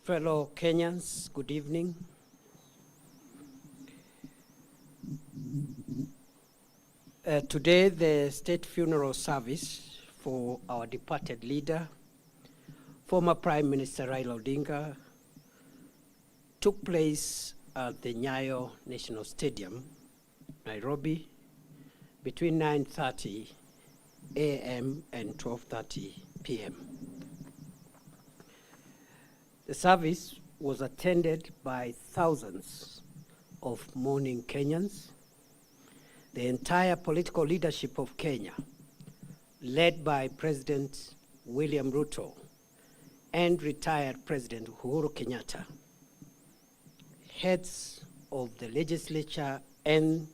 Fellow Kenyans, good evening. Today, the state funeral service for our departed leader, former Prime Minister Raila Odinga, took place at the Nyayo National Stadium, Nairobi, between 9:30 a.m. and 12:30 p.m. The service was attended by thousands of mourning Kenyans. The entire political leadership of Kenya, led by President William Ruto and retired President Uhuru Kenyatta, heads of the legislature and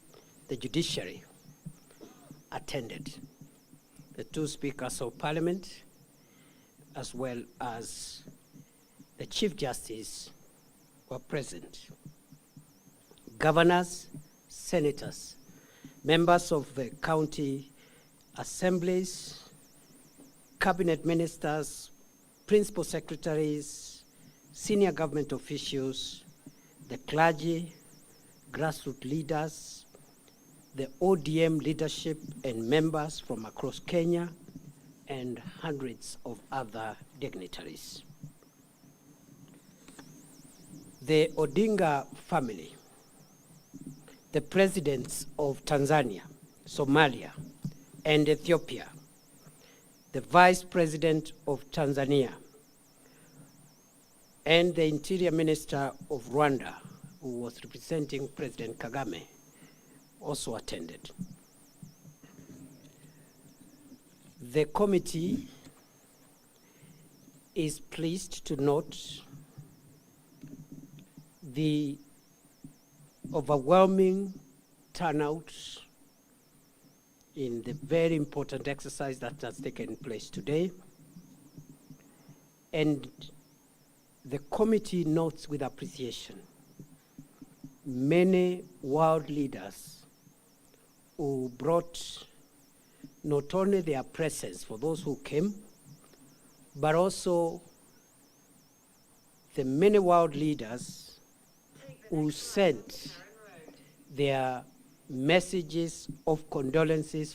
the judiciary attended. The two speakers of parliament, as well as the Chief Justice, were present. Governors, senators, members of the county assemblies, cabinet ministers, principal secretaries, senior government officials, the clergy, grassroots leaders, the ODM leadership and members from across Kenya, and hundreds of other dignitaries. The Odinga family, the presidents of Tanzania, Somalia, and Ethiopia, the vice president of Tanzania, and the interior minister of Rwanda, who was representing President Kagame, also attended. The committee is pleased to note the overwhelming turnout in the very important exercise that has taken place today. And the committee notes with appreciation many world leaders who brought not only their presence for those who came, but also the many world leaders who sent their messages of condolences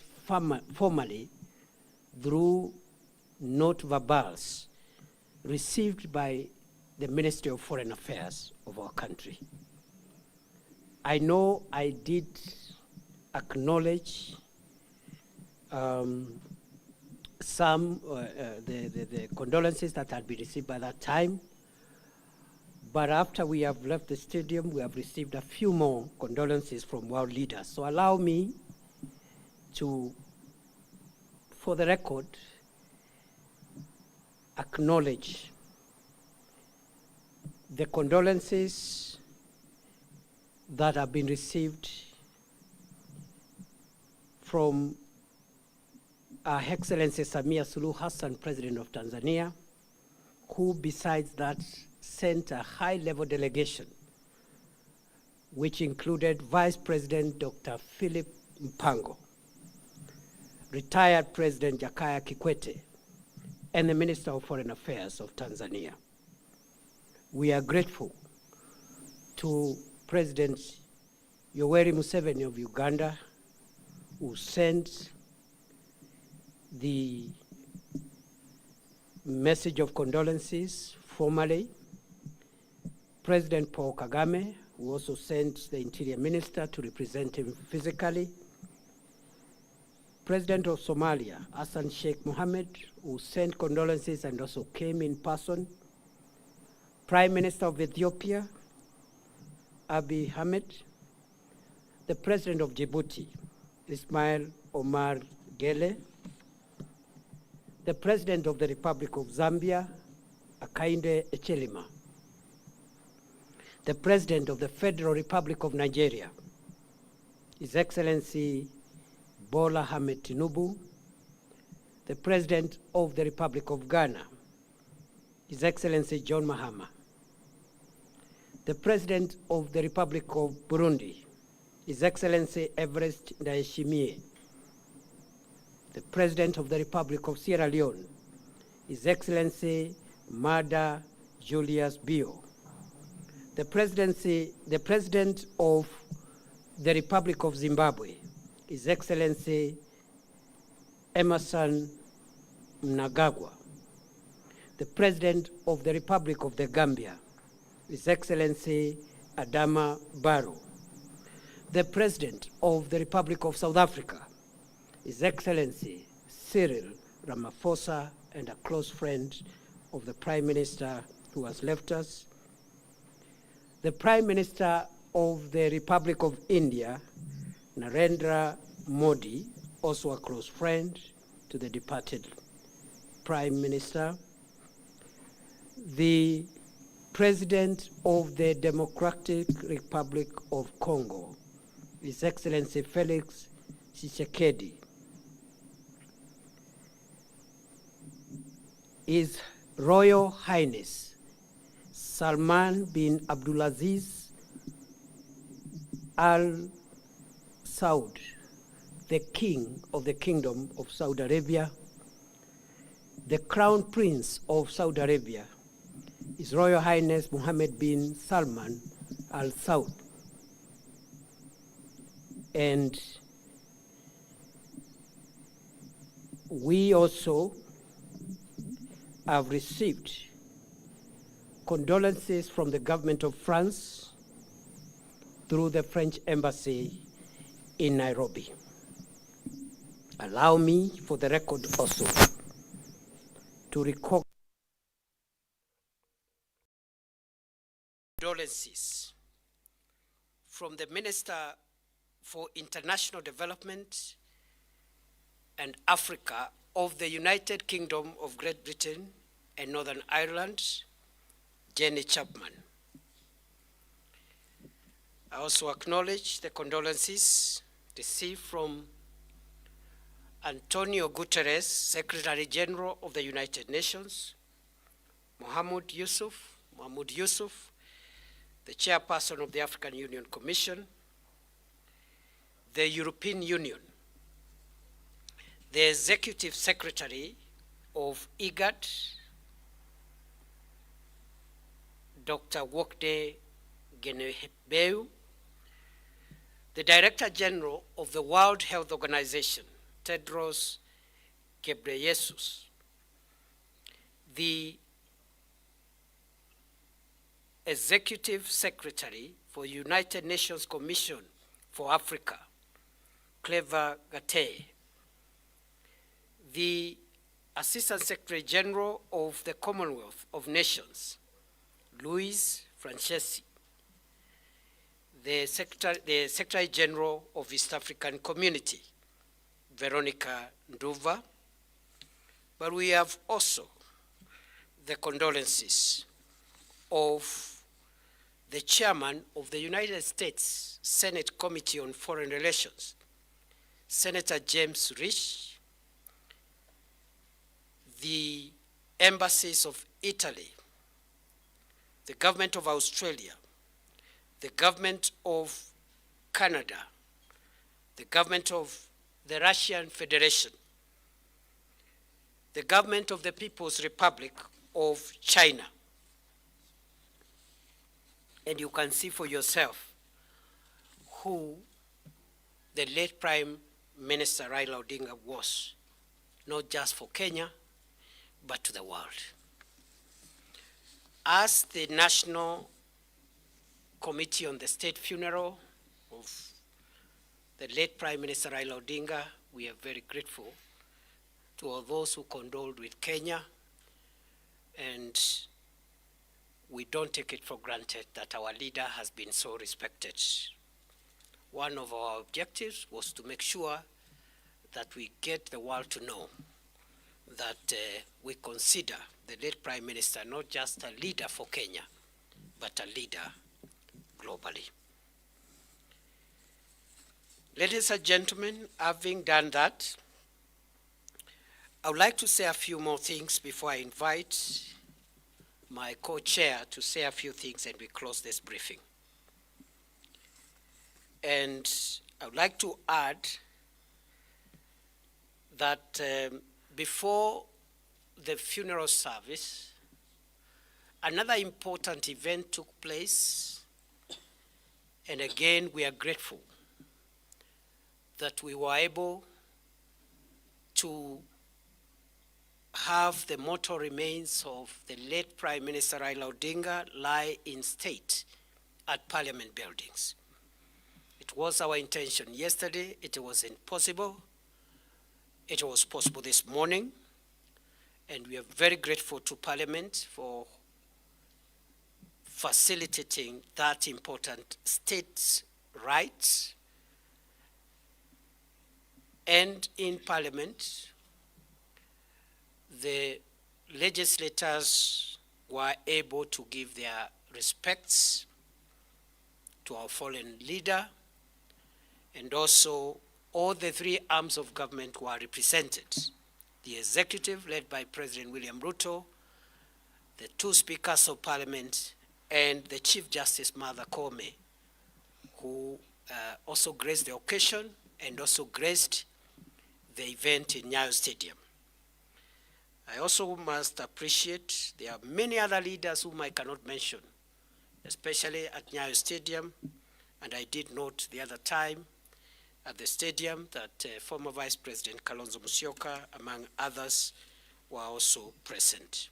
formally through note verbals received by the Ministry of Foreign Affairs of our country. I know I did acknowledge the condolences that had been received by that time. But after we have left the stadium, we have received a few more condolences from world leaders. So allow me to, for the record, acknowledge the condolences that have been received from Her Excellency Samia Suluhu Hassan, President of Tanzania, who besides that sent a high-level delegation, which included Vice President Dr. Philip Mpango, retired President Jakaya Kikwete, and the Minister of Foreign Affairs of Tanzania. We are grateful to President Yoweri Museveni of Uganda, who sent the message of condolences formally. President Paul Kagame, who also sent the Interior Minister to represent him physically. President of Somalia, Hassan Sheikh Mohammed, who sent condolences and also came in person. Prime Minister of Ethiopia, Abiy Ahmed. The President of Djibouti, Ismail Omar Gele. The President of the Republic of Zambia, Hakainde Hichilema. The President of the Federal Republic of Nigeria, His Excellency Bola Ahmed Tinubu. The President of the Republic of Ghana, His Excellency John Mahama. The President of the Republic of Burundi, His Excellency Evariste Ndayishimiye. The President of the Republic of Sierra Leone, His Excellency Mada Julius Bio. The President of the Republic of Zimbabwe, His Excellency Emerson Mnangagwa. The President of the Republic of the Gambia, His Excellency Adama Barrow. The President of the Republic of South Africa, His Excellency Cyril Ramaphosa, and a close friend of the Prime Minister who has left us. The Prime Minister of the Republic of India, Narendra Modi, also a close friend to the departed Prime Minister. The President of the Democratic Republic of Congo, His Excellency Felix Tshisekedi. His Royal Highness Salman bin Abdulaziz Al Saud, the King of the Kingdom of Saudi Arabia, the Crown Prince of Saudi Arabia, His Royal Highness Mohammed bin Salman Al Saud. And we also have received condolences from the government of France through the French embassy in Nairobi. Allow me, for the record also, to record condolences from the Minister for International Development and Africa of the United Kingdom of Great Britain and Northern Ireland, Jenny Chapman. I also acknowledge the condolences received from Antonio Guterres, Secretary General of the United Nations, Mahmoud Yusuf, the Chairperson of the African Union Commission, the European Union, the Executive Secretary of IGAD, Dr. Wokde Genehbeu, the Director General of the World Health Organization, Tedros Ghebreyesus, the Executive Secretary for United Nations Commission for Africa, Clever Gatei, the Assistant Secretary General of the Commonwealth of Nations, Luis Francesi, the Secretary General of East African Community, Veronica Nduva, but we have also the condolences of the Chairman of the United States Senate Committee on Foreign Relations, Senator James Risch, the embassies of Italy, the government of Australia, the government of Canada, the government of the Russian Federation, the government of the People's Republic of China. And you can see for yourself who the late Prime Minister Raila Odinga was, not just for Kenya, but to the world. As the National Committee on the State Funeral of the late Prime Minister Raila Odinga, we are very grateful to all those who condoled with Kenya, and we don't take it for granted that our leader has been so respected. One of our objectives was to make sure that we get the world to know that we consider the late Prime Minister not just a leader for Kenya, but a leader globally. Ladies and gentlemen, having done that, I would like to say a few more things before I invite my co-chair to say a few things and we close this briefing. And I would like to add that before the funeral service, another important event took place, and again, we are grateful that we were able to have the mortal remains of the late Prime Minister Raila Odinga lie in state at Parliament buildings. It was our intention yesterday. It wasn't possible. It was possible this morning, and we are very grateful to Parliament for facilitating that important state right. And in Parliament, the legislators were able to give their respects to our fallen leader, and also all the three arms of government were represented. The executive, led by President William Ruto, the two speakers of Parliament, and the Chief Justice Martha Koome, who also graced the occasion and also graced the event in Nyayo Stadium. I also must appreciate there are many other leaders whom I cannot mention, especially at Nyayo Stadium, and I did note the other time at the stadium that former Vice President Kalonzo Musyoka, among others, were also present.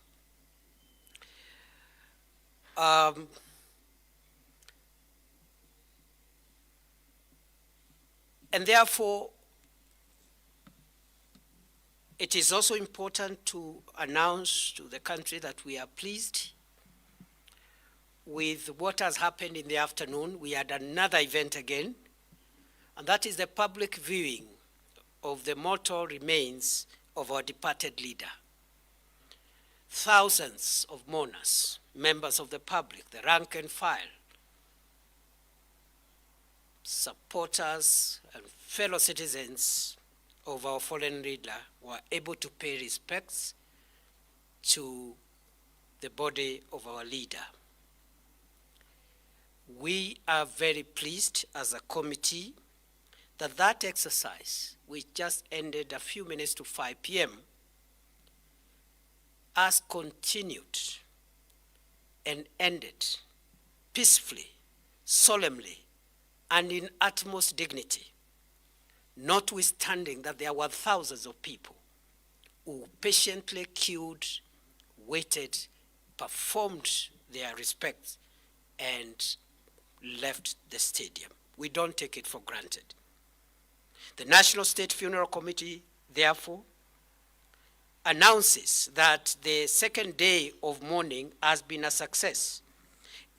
And therefore, it is also important to announce to the country that we are pleased with what has happened in the afternoon. We had another event again, and that is the public viewing of the mortal remains of our departed leader. Thousands of mourners, members of the public, the rank and file, supporters and fellow citizens of our fallen leader were able to pay respects to the body of our leader. We are very pleased as a committee that that exercise, which just ended a few minutes to 5 p.m., has continued and ended peacefully, solemnly, and in utmost dignity, notwithstanding that there were thousands of people who patiently queued, waited, performed their respects, and left the stadium. We don't take it for granted. The National State Funeral Committee, therefore, announces that the second day of mourning has been a success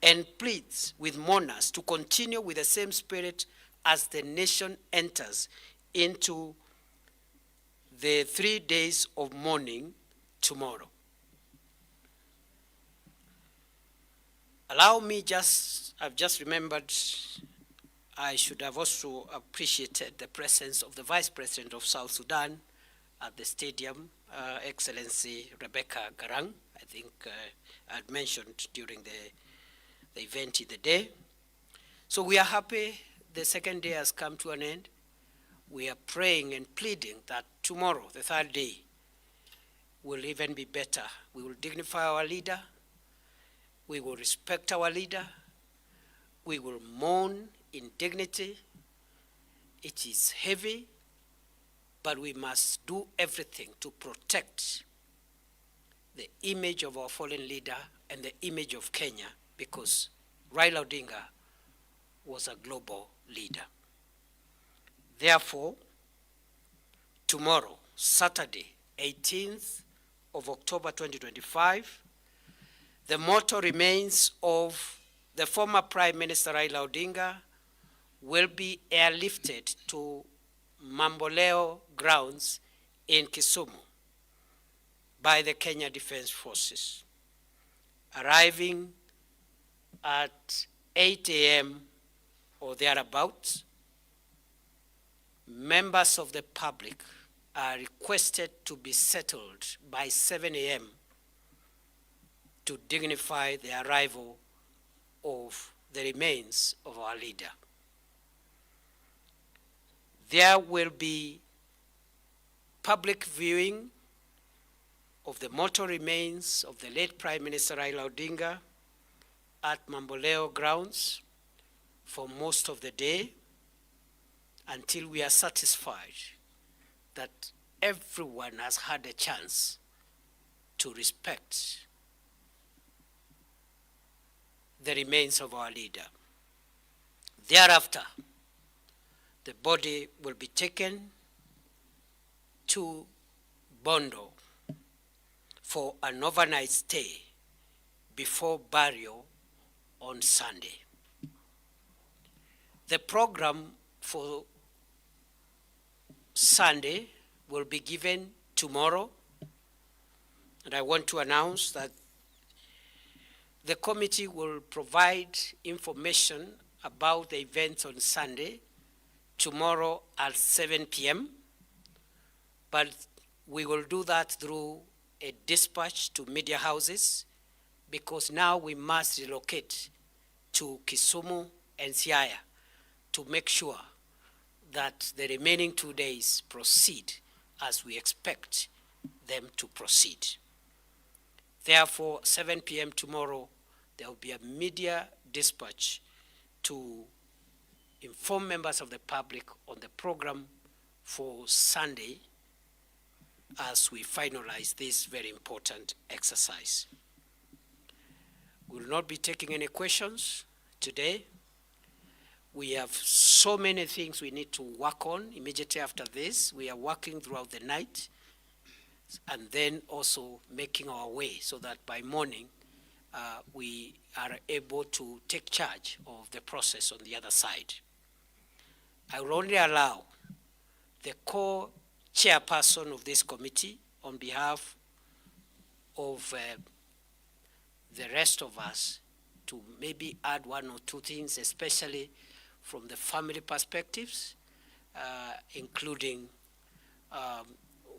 and pleads with mourners to continue with the same spirit as the nation enters into the 3 days of mourning tomorrow. Allow me I've just remembered, I should have also appreciated the presence of the Vice President of South Sudan at the stadium, Excellency Rebecca Garang. I think I had mentioned during the event in the day. So we are happy the second day has come to an end. We are praying and pleading that tomorrow, the third day, will even be better. We will dignify our leader. We will respect our leader. We will mourn in dignity. It is heavy, but we must do everything to protect the image of our fallen leader and the image of Kenya, because Raila Odinga was a global leader. Therefore, tomorrow, Saturday, 18th of October 2025, the mortal remains of the former Prime Minister Raila Odinga will be airlifted to Mamboleo grounds in Kisumu by the Kenya Defense Forces, arriving at 8 a.m. or thereabouts. Members of the public are requested to be settled by 7 a.m. to dignify the arrival of the remains of our leader. There will be public viewing of the mortal remains of the late Prime Minister Raila Odinga at Mamboleo grounds for most of the day until we are satisfied that everyone has had a chance to respect the remains of our leader. Thereafter, the body will be taken to Bondo for an overnight stay before burial on Sunday. The program for Sunday will be given tomorrow, and I want to announce that the committee will provide information about the events on Sunday tomorrow at 7 p.m., but we will do that through a dispatch to media houses, because now we must relocate to Kisumu and Siaya to make sure that the remaining 2 days proceed as we expect them to proceed. Therefore, 7 p.m. tomorrow, there will be a media dispatch to inform members of the public on the program for Sunday as we finalize this very important exercise. We will not be taking any questions today. We have so many things we need to work on immediately after this. We are working throughout the night and then also making our way so that by morning we are able to take charge of the process on the other side. I will only allow the co-chairperson of this committee on behalf of the rest of us to maybe add one or two things, especially from the family perspectives, including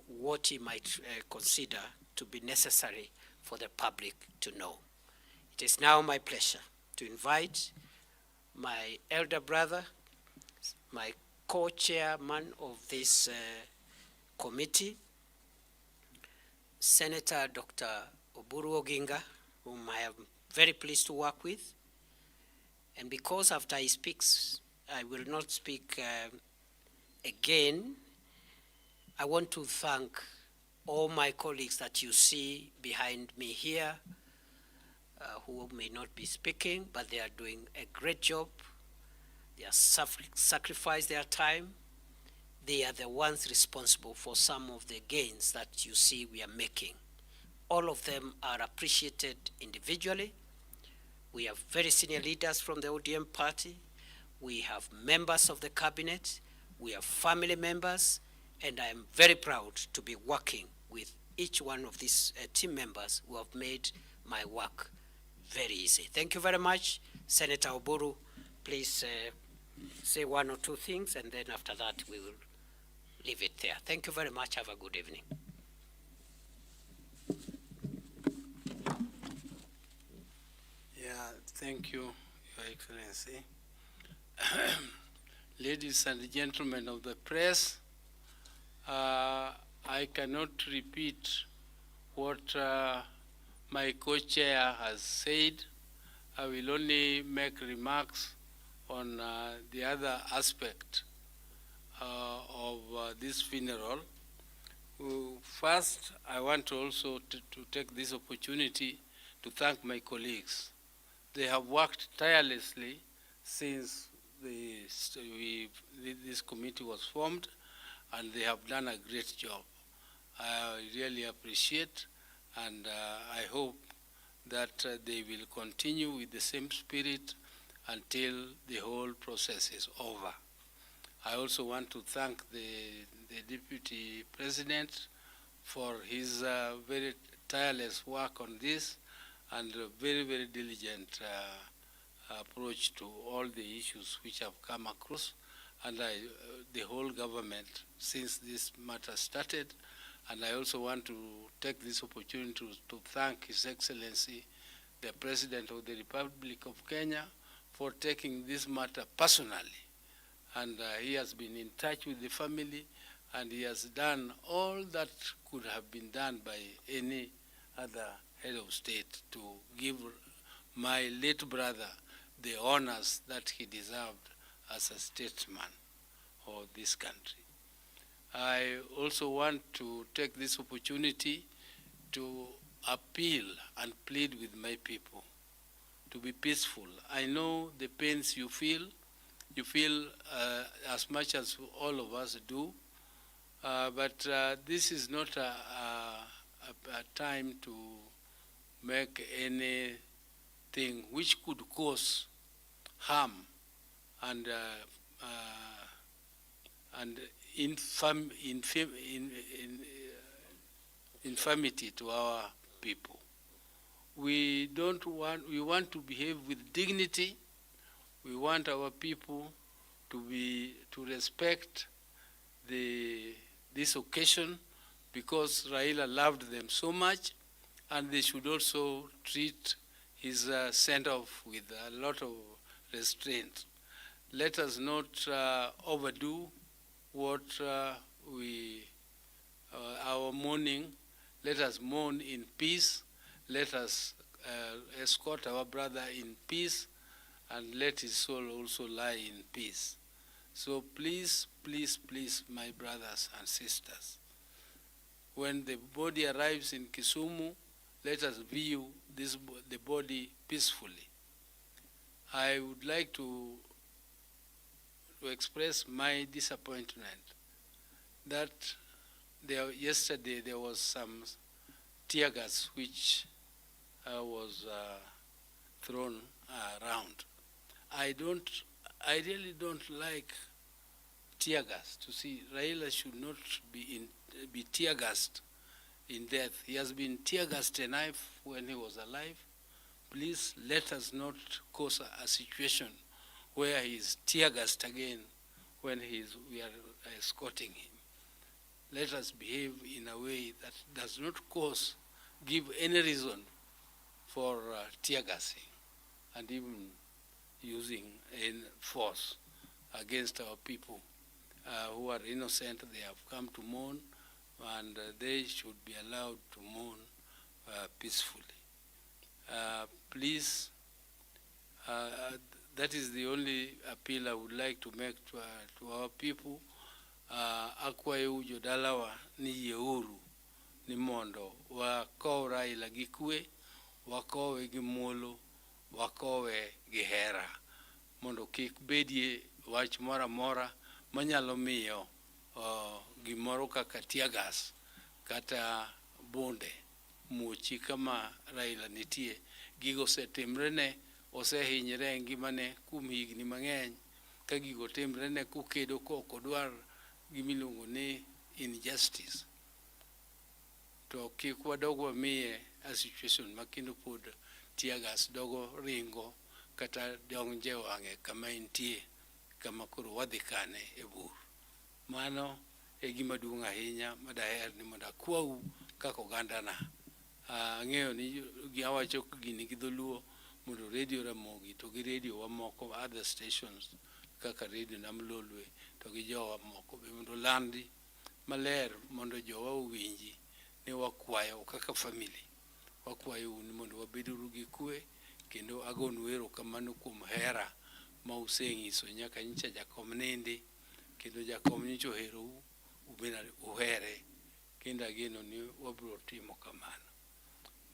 what he might consider to be necessary for the public to know. It is now my pleasure to invite my elder brother, my co-chairman of this committee, Senator Dr. Oburu Oginga, whom I am very pleased to work with. And because after he speaks, I will not speak again, I want to thank all my colleagues that you see behind me here, who may not be speaking, but they are doing a great job. They are sacrificed their time. They are the ones responsible for some of the gains that you see we are making. All of them are appreciated individually. We have very senior leaders from the ODM party. We have members of the cabinet. We have family members. And I am very proud to be working with each one of these team members who have made my work very easy. Thank you very much. Senator Oburu, please say one or two things, and then after that we will leave it there. Thank you very much. Have a good evening. Yeah, thank you, Your Excellency. Ladies and gentlemen of the press, I cannot repeat what my co-chair has said. I will only make remarks on the other aspect of this funeral. First, I want to also to take this opportunity to thank my colleagues. They have worked tirelessly since this committee was formed, and they have done a great job. I really appreciate, and I hope that they will continue with the same spirit until the whole process is over. I also want to thank the Deputy President for his very tireless work on this and a very, very diligent approach to all the issues which have come across, and the whole government since this matter started. And I also want to take this opportunity to thank His Excellency, the President of the Republic of Kenya, for taking this matter personally. And he has been in touch with the family, and he has done all that could have been done by any other head of state to give my late brother the honors that he deserved as a statesman of this country. I also want to take this opportunity to appeal and plead with my people to be peaceful. I know the pains you feel. You feel as much as all of us do, but this is not a time to make anything which could cause harm and infamity to our people. We want to behave with dignity. We want our people to respect this occasion, because Raila loved them so much, and they should also treat his send-off with a lot of restraint. Let us not overdo what our mourning. Let us mourn in peace. Let us escort our brother in peace, and let his soul also lie in peace. So please, please, please, my brothers and sisters, when the body arrives in Kisumu, let us view the body peacefully. I would like to express my disappointment that yesterday there was some tear gas which was thrown around. I really don't like tear gas. To see Raila should not be tear gassed in death. He has been tear gassed enough when he was alive. Please let us not cause a situation where he is tear gassed again when we are escorting him. Let us behave in a way that does not give any reason for tear gassing and even using force against our people who are innocent. They have come to mourn, and they should be allowed to mourn peacefully. Please, that is the only appeal I would like to make to our people. Akwayo jodalawa ni yeuru ni mondo wakow Raila gi kwe, wakowe gi muolo, wakowe gi hera, mondo kik bedie wach mora mora manyalo miyo gimoro kaka tear gas kata bonde muochi kama Raila nitie. Gigo osetimrene, osehinyre ngimane kuom higni mang'eny. Ka gigo timrene kukedo kok odwar gimiluongo ni injustice, to kik wadog wamiye a situation makendo pod tear gas dogo ringo kata donje wang'e kama entie, kama koro wadhi kane e bur. Mano e gima duong' ahinya madaher ni mondo akwau kaka ogandana. Ang'eyo ni awacho gini gi dholuo mondo radio Ramogi to gi radio wa moko other stations kaka radio Nam Lolwe to gi jowa moko be mondo landi maler mondo jowa owinji ni wakwayo kaka family. Wakwayo ni mondo wabeduru gi kwe, kendo agonu erokamano kuom hera ma useng'iso nyaka nyicha jakom nindi, kendo jakom nyicha oherou, ubena uhere, kendo ageno ni wabiro timo kamano.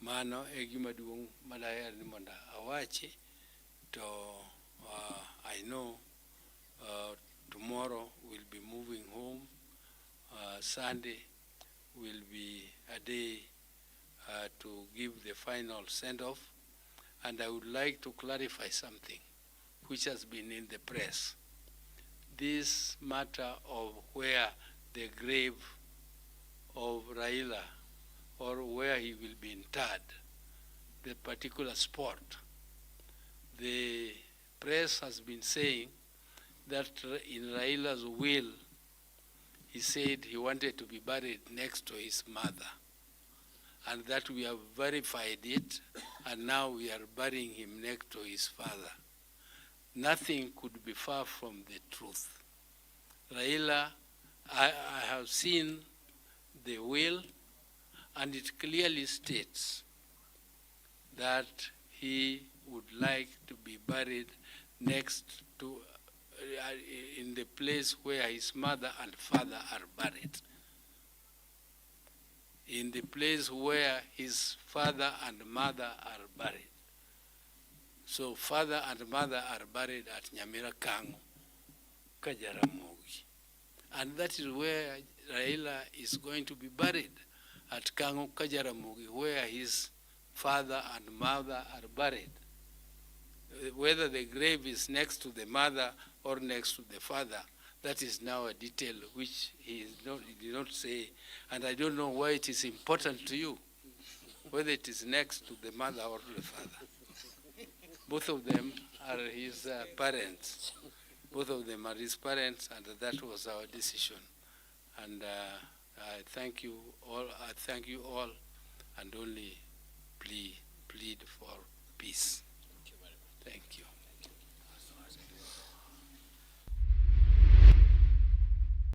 Mano e gima duong' madaher ni mondo awachi. To I know tomorrow we'll be moving home. Sunday will be a day to give the final send-off. And I would like to clarify something which has been in the press. This matter of where the grave of Raila, or where he will be interred, the particular spot. The press has been saying that in Raila's will, he said he wanted to be buried next to his mother, and that we have verified it, and now we are burying him next to his father. Nothing could be far from the truth. Raila I have seen the will, and it clearly states that he would like to be buried next to, in the place where his mother and father are buried. In the place where his father and mother are buried. So father and mother are buried at Nyamira Kango, Kajaramogi. And that is where Raila is going to be buried, at Kango, Kajaramogi, where his father and mother are buried. Whether the grave is next to the mother or next to the father, that is now a detail which he did not say, and I don't know why it is important to you, whether it is next to the mother or the father. Both of them are his parents. Both of them are his parents, and that was our decision. And I thank you all, and only plead for peace.